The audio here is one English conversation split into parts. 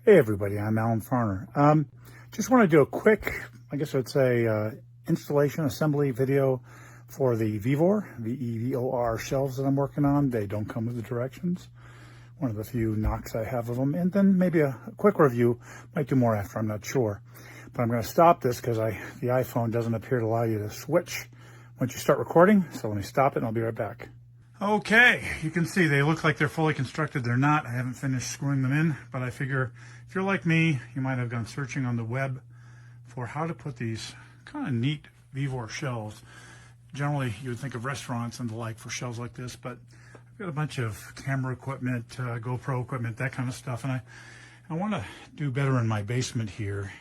Hey everybody, I'm Alan Farner. Just want to do a quick, I guess I'd say, installation assembly video for the VEVOR, VEVOR shelves that I'm working on. They don't come with the directions. One of the few knocks I have of them. And then maybe a quick review. Might do more after, I'm not sure. But I'm going to stop this because the iPhone doesn't appear to allow you to switch once you start recording. So let me stop it and I'll be right back. Okay, you can see they look like they're fully constructed. They're not. I haven't finished screwing them in, but I figure if you're like me, you might have gone searching on the web for how to put these kind of neat VEVOR shelves. Generally, you would think of restaurants and the like for shelves like this, but I've got a bunch of camera equipment, GoPro equipment, that kind of stuff, and I want to do better in my basement here.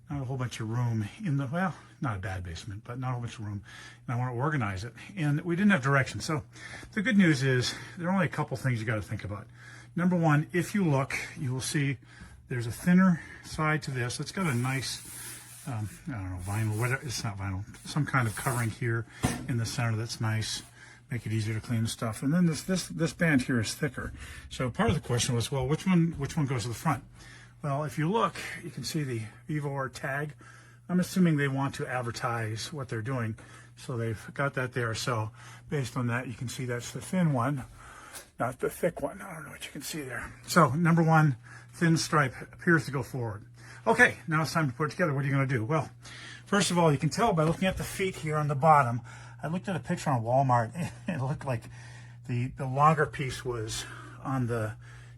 Not a whole bunch of room in the, well, not a bad basement, but not a whole bunch of room. And I want to organize it. And we didn't have directions. So the good news is there are only a couple things you got to think about. Number one, if you look, you will see there's a thinner side to this. It's got a nice, I don't know, vinyl, whatever, it's not vinyl, some kind of covering here in the center that's nice. Make it easier to clean the stuff. And then this band here is thicker. So part of the question was, well, which one goes to the front? Well, if you look, you can see the VEVOR tag. I'm assuming they want to advertise what they're doing, so they've got that there. So based on that, you can see that's the thin one, not the thick one. I don't know what you can see there. So number one, thin stripe appears to go forward. Okay, now it's time to put it together. What are you going to do? Well, first of all, you can tell by looking at the feet here on the bottom. I looked at a picture on Walmart, and it looked like the longer piece was on the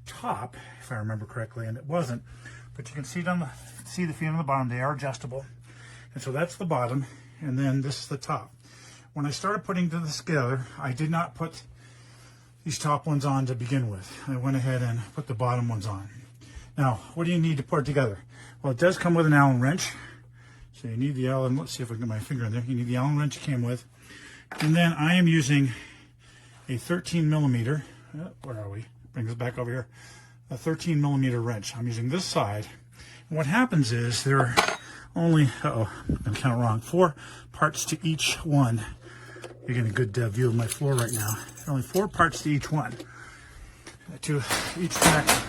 top, if I remember correctly, and it wasn't. But you can see the feet on the bottom. They are adjustable, and so that's the bottom, and then this is the top. When I started putting this together, I did not put these top ones on to begin with. I went ahead and put the bottom ones on. Now, what do you need to put it together? Well, it does come with an Allen wrench, so you need the Allen. Let's see if I can get my finger in there. You need the Allen wrench it came with, and then I am using a 13 millimeter. Where are we? Bring this back over here. A 13 millimeter wrench. I'm using this side. And what happens is there are only, I'm counting wrong, 4 parts to each one. You're getting a good view of my floor right now. There are only 4 parts to each one, to each connection.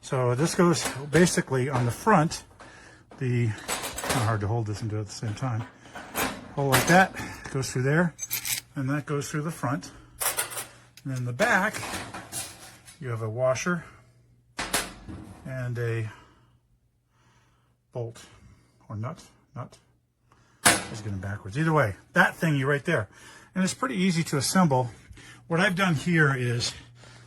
So this goes basically on the front. Kind of hard to hold this and do it at the same time. Hold like that, goes through there, and that goes through the front. And then the back, you have a washer and a bolt or nut. Let's get them backwards. Either way, that thingy right there. And it's pretty easy to assemble. What I've done here is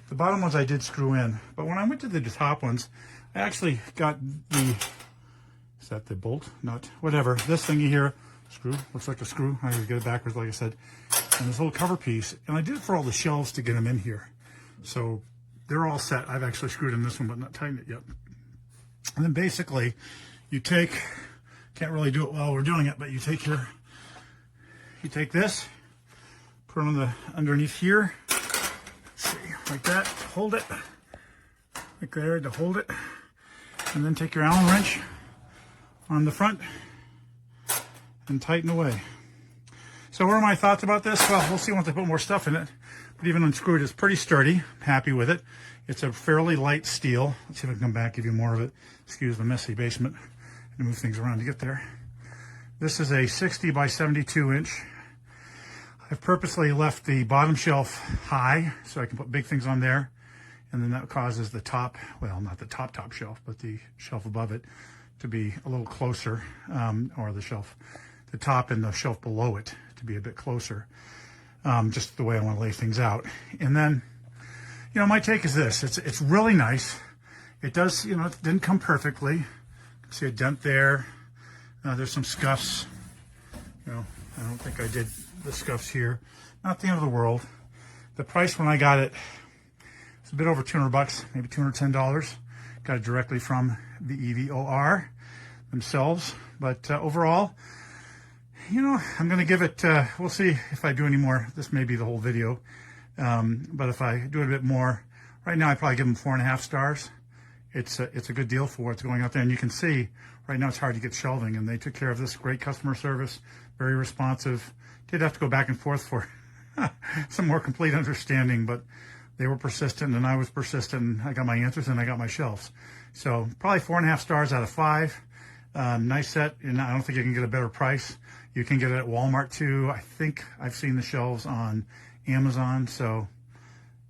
the bottom ones I did screw in, but when I went to the top ones, I actually got is that the bolt, nut, whatever, this thingy here, screw, looks like a screw. I just get it backwards, like I said, and this little cover piece. And I did it for all the shelves to get them in here. So they're all set. I've actually screwed in this one, but not tightened it yet. And then basically, you take, can't really do it while we're doing it, but you take this, put it on the underneath here. Let's see, like that. Hold it, like there to hold it, and then take your Allen wrench on the front and tighten away. So what are my thoughts about this? Well, we'll see once I put more stuff in it. But even unscrewed, it's pretty sturdy. I'm happy with it. It's a fairly light steel. Let's see if I can come back, give you more of it. Excuse the messy basement. And move things around to get there. This is a 60 by 72 inch. I've purposely left the bottom shelf high so I can put big things on there. And then that causes the top, well, not the top shelf, but the shelf above it to be a little closer, or the top and the shelf below it to be a bit closer. Just the way I want to lay things out. And then, you know, my take is this. It's really nice. It does, you know, it didn't come perfectly. You can see a dent there. There's some scuffs. You know, I don't think I did the scuffs here. Not the end of the world. The price when I got it, it's a bit over 200 bucks, maybe $210. Got it directly from the VEVOR themselves. But overall, you know, I'm going to give it, we'll see if I do any more. This may be the whole video. But if I do it a bit more, right now I probably give them 4.5 stars. It's a good deal for what's going out there. And you can see right now it's hard to get shelving, and they took care of this. Great customer service, very responsive. Did have to go back and forth for some more complete understanding, but They were persistent and I was persistent. I got my answers and I got my shelves. So probably 4.5 stars out of 5. Nice set, and I don't think you can get a better price. You can get it at Walmart too. I think I've seen the shelves on Amazon, so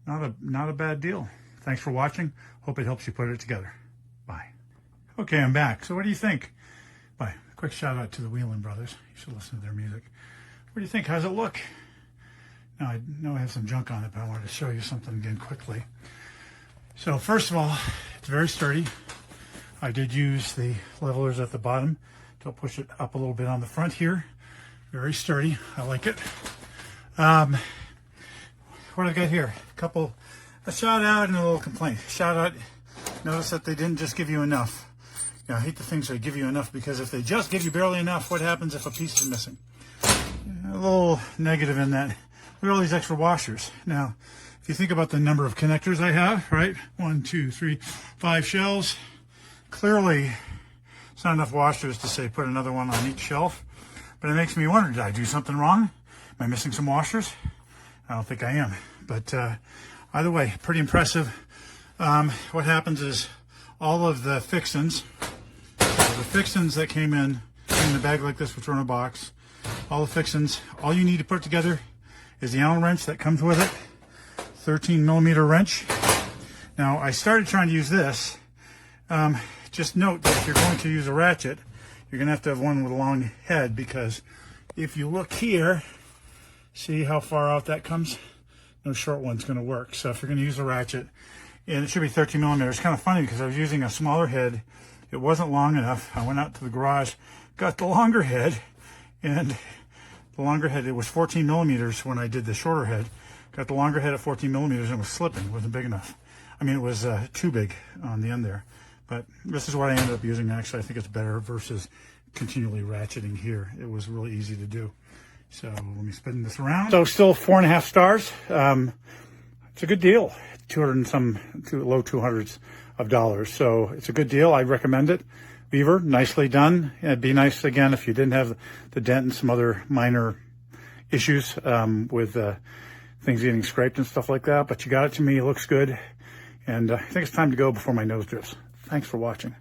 not a bad deal. Thanks for watching. Hope it helps you put it together. Bye. Okay, I'm back. So what do you think? Bye. Quick shout out to the Whelan brothers. You should listen to their music. What do you think? How's it look? Now, I know I have some junk on it, but I wanted to show you something again quickly. So first of all, it's very sturdy. I did use the levelers at the bottom to push it up a little bit on the front here. Very sturdy. I like it. What do I got here? A shout out and a little complaint. Shout out, notice that they didn't just give you enough. I hate the things that give you enough, because if they just give you barely enough, what happens if a piece is missing? A little negative in that. Look at all these extra washers. Now, if you think about the number of connectors I have, right? 1, 2, 3, 5 shelves. Clearly, it's not enough washers to say put another one on each shelf. But it makes me wonder, did I do something wrong? Am I missing some washers? I don't think I am. But either way, pretty impressive. What happens is all of the fixins that came in the bag like this, which are in a box, all the fixins, all you need to put together is the Allen wrench that comes with it, 13mm wrench. Now, I started trying to use this. Just note that if you're going to use a ratchet, you're going to have one with a long head, because if you look here, see how far out that comes? No short one's going to work. So if you're going to use a ratchet, and it should be 13mm. It's kind of funny because I was using a smaller head. It wasn't long enough. I went out to the garage, got the longer head, and the longer head, it was 14mm when I did the shorter head. Got the longer head at 14mm and it was slipping. It wasn't big enough. I mean, it was too big on the end there. But this is what I ended up using. Actually, I think it's better versus continually ratcheting here. It was really easy to do. So let me spin this around. So still 4.5 stars. It's a good deal. 200 and some, low 200s of dollars. So it's a good deal. I recommend it. VEVOR, nicely done. It'd be nice again if you didn't have the dent and some other minor issues with things getting scraped and stuff like that. But you got it to me. It looks good. And I think it's time to go before my nose drifts. Thanks for watching.